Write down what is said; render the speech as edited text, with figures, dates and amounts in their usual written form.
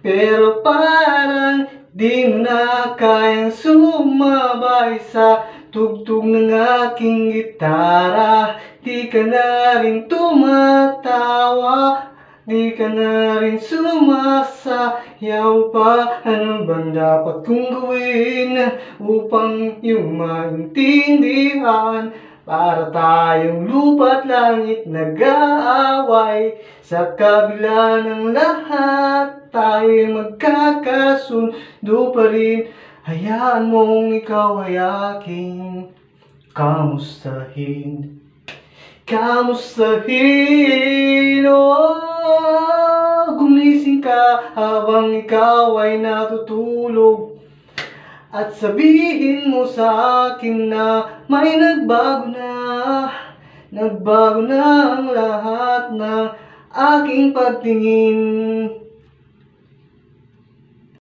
Pero parang di mo na kayang sumabay sa tugtog ng aking gitara. Di ka na rin tumatawa, di ka na rin sumasayaw pa. Ano bang dapat kong gawin upang iyong maintindihan? Para tayong lupa't langit nag-aaway, sa kabila ng lahat tayo'y magkakasundo pa rin. Hayaan mong ikaw ay aking kamustahin. Kamustahin, oh, gumising ka habang ikaw ay natutulog, at sabihin mo sa akin na may nagbago na ang lahat ng aking pagtingin.